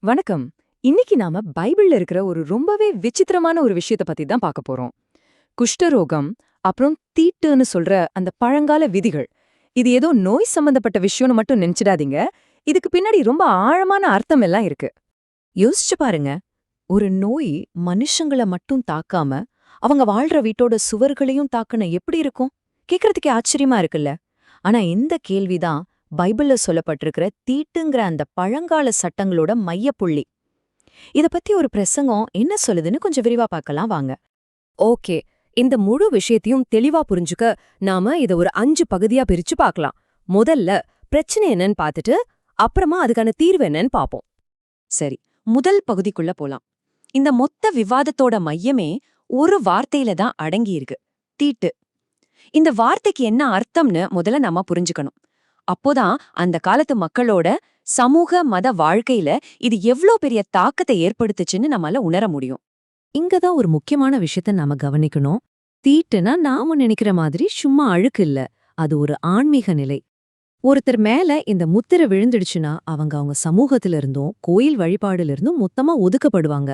வணக்கம். இன்னைக்கு நாம பைபிள்ல இருக்கிற ஒரு ரொம்பவே விசித்திரமான ஒரு விஷயத்த பத்தி தான் பார்க்க போறோம். குஷ்டரோகம், அப்புறம் தீட்டுன்னு சொல்ற அந்த பழங்கால விதிகள். இது ஏதோ நோய் சம்பந்தப்பட்ட விஷயம்னு மட்டும் நினைச்சிடாதீங்க. இதுக்கு பின்னாடி ரொம்ப ஆழமான அர்த்தம் எல்லாம் இருக்கு. யோசிச்சு பாருங்க. ஒரு நோய் மனுஷங்கள மட்டும் தாக்காம, அவங்க வாழ்ற வீட்டோட சுவர்களையும் தாக்குன எப்படி இருக்கும்? கேக்குறதுக்கே ஆச்சரியமா இருக்குல்ல? ஆனா இந்த கேள்விதான் பைபிள்ல சொல்லப்பட்டிருக்கிற தீட்டுங்கிற அந்த பழங்கால சட்டங்களோட மையப்புள்ளி. இத பத்தி ஒரு பிரசங்கம் என்ன சொல்லுதுன்னு கொஞ்சம் விரிவா பார்க்கலாம் வாங்க. ஓகே, இந்த முழு விஷயத்தையும் தெளிவா புரிஞ்சுக்க நாம இத ஒரு 5 பகுதியா பிரிச்சு பார்க்கலாம். முதல்ல பிரச்சனை என்னன்னு பார்த்துட்டு அப்புறமா அதுக்கான தீர்வு என்னன்னு பார்ப்போம். சரி, முதல் பகுதிக்குள்ள போலாம். இந்த மொத்த விவாதத்தோட மையமே ஒரு வார்த்தையில தான் அடங்கியிருக்கு: தீட்டு. இந்த வார்த்தைக்கு என்ன அர்த்தம்னு முதல்ல நாம புரிஞ்சுக்கணும். அப்போதான் அந்த காலத்து மக்களோட சமூக மத வாழ்க்கையில இது எவ்ளோ பெரிய தாக்கத்தை ஏற்படுத்துச்சுன்னு நம்மால உணர முடியும். இங்கதான் ஒரு முக்கியமான விஷயத்த நாம கவனிக்கணும். தீட்டுனா நாம நினைக்கிற மாதிரி சும்மா அழுக்கு இல்ல, அது ஒரு ஆன்மீக நிலை. ஒருத்தர் மேல இந்த முத்திரை விழுந்துடுச்சுன்னா அவங்க சமூகத்தில இருந்தும் கோயில் வழிபாடுல இருந்தும் மொத்தமா ஒதுக்கப்படுவாங்க.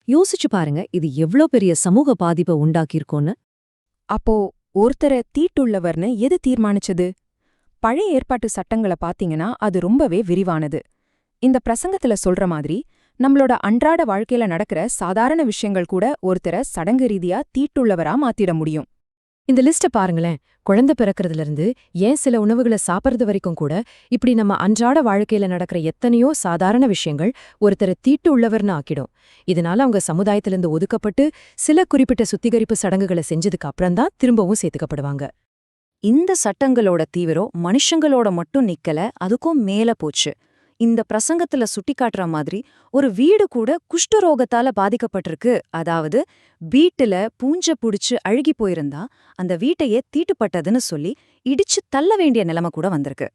யோசிச்சு பாருங்க, இது எவ்ளோ பெரிய சமூக பாதிப்பை உண்டாக்கியிருக்கோன்னு. அப்போ ஒருத்தரை தீட்டுள்ளவர்னு எது தீர்மானிச்சது? பழைய ஏற்பாட்டு சட்டங்கள பாத்தீங்கன்னா அது ரொம்பவே விரிவானது. இந்த பிரசங்கத்துல சொல்ற மாதிரி நம்மளோட அன்றாட வாழ்க்கையில நடக்கிற சாதாரண விஷயங்கள் கூட ஒருத்தரை சடங்கு ரீதியா தீட்டுள்ளவரா மாத்திட முடியும். இந்த லிஸ்ட பாருங்களேன். குழந்தை பிறக்கிறதுல இருந்து ஏன் சில உணவுகளை சாப்பிடுறது வரைக்கும் கூட இப்படி நம்ம அன்றாட வாழ்க்கையில நடக்கிற எத்தனையோ சாதாரண விஷயங்கள் ஒருத்தரை தீட்டு உள்ளவர்னு ஆக்கிடும். இதனால அவங்க சமுதாயத்திலிருந்து ஒதுக்கப்பட்டு சில குறிப்பிட்ட சுத்திகரிப்பு சடங்குகளை செஞ்சதுக்கு அப்புறம்தான் திரும்பவும் சேர்த்துக்கப்படுவாங்க. இந்த சட்டங்களோட தீவிரம் மனுஷங்களோட மட்டும் நிக்கல, அதுக்கும் மேல போச்சு. இந்த பிரசங்கத்துல சுட்டிக்காட்டுற மாதிரி ஒரு வீடு கூட குஷ்டரோகத்தால பாதிக்கப்பட்டிருக்கு. அதாவது வீட்டுல பூஞ்சை புடிச்சு அழுகி போயிருந்தா அந்த வீட்டையே தீட்டுப்பட்டதுன்னு சொல்லி இடிச்சு தள்ள வேண்டிய நிலைமை கூட வந்திருக்கு.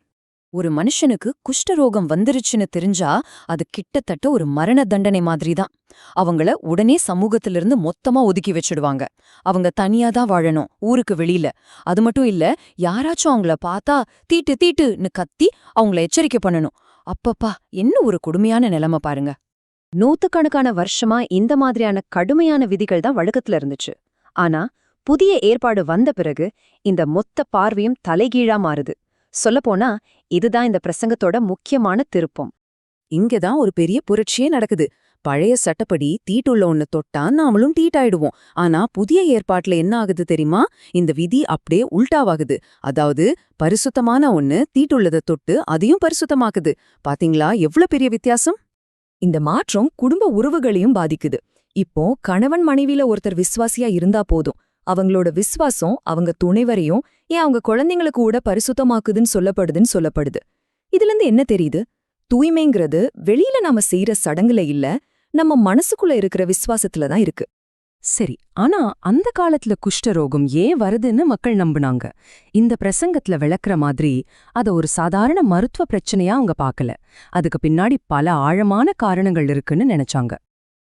ஒரு மனுஷனுக்கு குஷ்டரோகம் வந்துருச்சுன்னு தெரிஞ்சா அது கிட்டத்தட்ட ஒரு மரண தண்டனை மாதிரி தான். அவங்கள உடனே சமூகத்திலிருந்து மொத்தமா ஒதுக்கி வச்சிடுவாங்க. அவங்க தனியா தான் வாழணும், ஊருக்கு வெளியில. அது மட்டும் இல்ல, யாராச்சும் அவங்கள பார்த்தா தீட்டு தீட்டுன்னு கத்தி அவங்கள எச்சரிக்கை பண்ணணும். அப்பப்பா, என்ன ஒரு கொடுமையான நிலைமை பாருங்க. நூத்துக்கணக்கான வருஷமா இந்த மாதிரியான கடுமையான விதிகள் தான் வழக்கத்துல இருந்துச்சு. ஆனா புதிய ஏற்பாடு வந்த பிறகு இந்த மொத்த பார்வையும் தலைகீழா மாறுது. சொல்லப்போனா இதுதான் இந்த பிரசங்கத்தோட முக்கியமான திருப்பம். இங்கதான் ஒரு பெரிய புரட்சியே நடக்குது. பழைய சட்டப்படி தீட்டுள்ள ஒண்ணு தொட்டா நாமளும் தீட்டாயிடுவோம். ஆனா புதிய ஏற்பாட்டுல என்ன ஆகுது தெரியுமா? இந்த விதி அப்படியே உல்டாவாகுது. அதாவது பரிசுத்தமான ஒண்ணு தீட்டுள்ளதை தொட்டு அதையும் பரிசுத்தமாக்குது. பாத்தீங்களா எவ்ளோ பெரிய வித்தியாசம்? இந்த மாற்றம் குடும்ப உறவுகளையும் பாதிக்குது. இப்போ கணவன் மனைவியில ஒருத்தர் விசுவாசியா இருந்தா போதும், அவங்களோட விசுவாசம் அவங்க துணைவரையும் ஏன் அவங்க குழந்தைங்களுக்கு கூட பரிசுத்தமாக்குதுன்னு சொல்லப்படுது. இதுல இருந்து என்ன தெரியுது? தூய்மைங்கிறது வெளியில நாம செய்யற சடங்குல இல்ல, நம்ம மனசுக்குள்ள இருக்கிற விசுவாசத்துல தான் இருக்கு. சரி, ஆனா அந்த காலத்துல குஷ்டரோகம் ஏன் வருதுன்னு மக்கள் நம்புனாங்க. இந்த பிரசங்கத்துல விளக்குற மாதிரி அத ஒரு சாதாரண மருத்துவ பிரச்சனையா அவங்க பார்க்கல. அதுக்கு பின்னாடி பல ஆழமான காரணங்கள் இருக்குன்னு நினைச்சாங்க.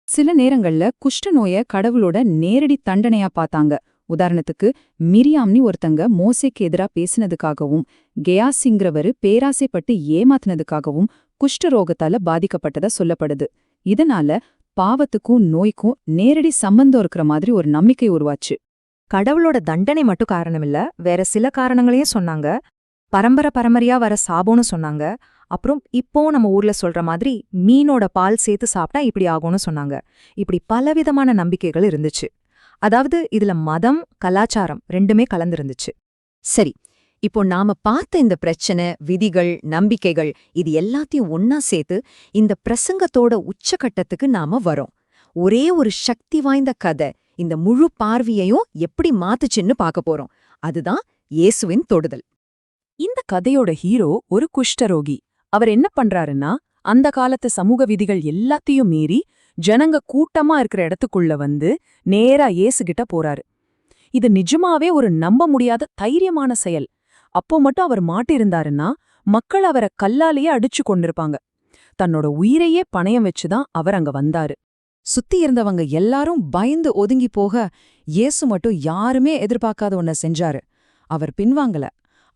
சில நேரங்கள்ல குஷ்ட நோய கடவுளோட நேரடி தண்டனையா பார்த்தாங்க. உதாரணத்துக்கு மிரியாம்னி ஒருத்தங்க மோசேக்கு எதிரா பேசினதுக்காகவும் கெயாசிங்கிறவரு பேராசைப்பட்டு ஏமாத்தினதுக்காகவும் குஷ்டரோகத்தால பாதிக்கப்பட்டதா சொல்லப்படுது. இதனால பாவத்துக்கும் நோய்க்கும் நேரடி சம்பந்தம் இருக்கிற மாதிரி ஒரு நம்பிக்கை உருவாச்சு. கடவுளோட தண்டனை மட்டும் காரணமில்ல, வேற சில காரணங்களையும் சொன்னாங்க. பரம்பரையா வர சாபம்னு சொன்னாங்க. அப்புறம் இப்போ நம்ம ஊர்ல சொல்ற மாதிரி மீனோட பால் சேர்த்து சாப்பிட்டா இப்படி ஆகும்னு சொன்னாங்க. இப்படி பலவிதமான நம்பிக்கைகள் இருந்துச்சு. அதாவது இதுல மதம், கலாச்சாரம் ரெண்டுமே கலந்திருந்துச்சு. சரி, இப்போ நாம பார்த்த இந்த பிரச்சனை, விதிகள், நம்பிக்கைகள் இது எல்லாத்தையும் ஒன்னா சேர்த்து இந்த பிரசங்கத்தோட உச்சகட்டத்துக்கு நாம வரோம். ஒரே ஒரு சக்தி வாய்ந்த கதை இந்த முழு பார்வையையும் எப்படி மாத்துச்சுன்னு பார்க்க போறோம். அதுதான் இயேசுவின் தொடுதல். இந்த கதையோட ஹீரோ ஒரு குஷ்டரோகி. அவர் என்ன பண்றாருன்னா, அந்த காலத்து சமூக விதிகள் எல்லாத்தையும் மீறி ஜனங்க கூட்டமா இருக்கிற இடத்துக்குள்ள வந்து நேரா இயேசுகிட்ட போறாரு. இது நிஜமாவே ஒரு நம்ப முடியாத தைரியமான செயல். அப்போ மட்டும் அவர் மாட்டிருந்தாருன்னா மக்கள் அவரை கல்லாலேயே அடிச்சு கொண்டிருப்பாங்க. தன்னோட உயிரையே பணயம் வச்சுதான் அவர் அங்க வந்தாரு. சுத்தி இருந்தவங்க எல்லாரும் பயந்து ஒதுங்கி போக, இயேசு மட்டும் யாருமே எதிர்பார்க்காத ஒன்ன செஞ்சாரு. அவர் பின்வாங்கல.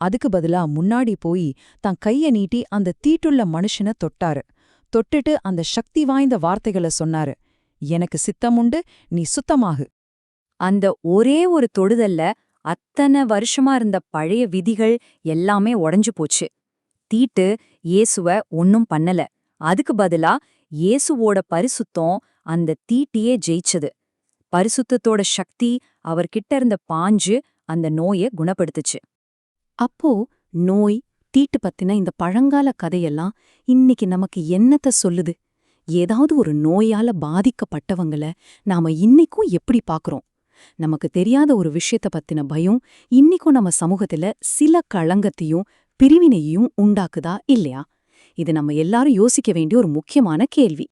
அதுக்கு பதிலா முன்னாடி போய் தன் கைய நீட்டி அந்த தீட்டுள்ள மனுஷனை தொட்டாரு. தொட்டுட்டு அந்த சக்தி வாய்ந்த வார்த்தைகளை சொன்னாரு. எனக்கு சித்தமுண்டு, நீ சுத்தமாகு. அந்த ஒரே ஒரு தொடுதல்ல அத்தனை வருஷமா இருந்த பழைய விதிகள் எல்லாமே உடைஞ்சு போச்சு. தீட்டு இயேசுவ ஒன்னும் பண்ணல. அதுக்கு பதிலா இயேசுவோட பரிசுத்தம் அந்த தீட்டியே ஜெயிச்சது. பரிசுத்தத்தோட சக்தி அவர்கிட்ட இருந்த பாஞ்சு அந்த நோயை குணப்படுத்துச்சு. அப்போ நோய், தீட்டு பத்தின இந்த பழங்கால கதையெல்லாம் இன்னைக்கு நமக்கு என்னத்த சொல்லுது? ஏதாவது ஒரு நோயால பாதிக்கப்பட்டவங்கள நாம இன்னைக்கும் எப்படி பாக்குறோம்? நமக்கு தெரியாத ஒரு விஷயத்த பத்தின பயம் இன்னைக்கும் நம்ம சமூகத்துல சில களங்கத்தையும் பிரிவினையையும் உண்டாக்குதா இல்லையா? இது நம்ம எல்லாரும் யோசிக்க வேண்டிய ஒரு முக்கியமான கேள்வி.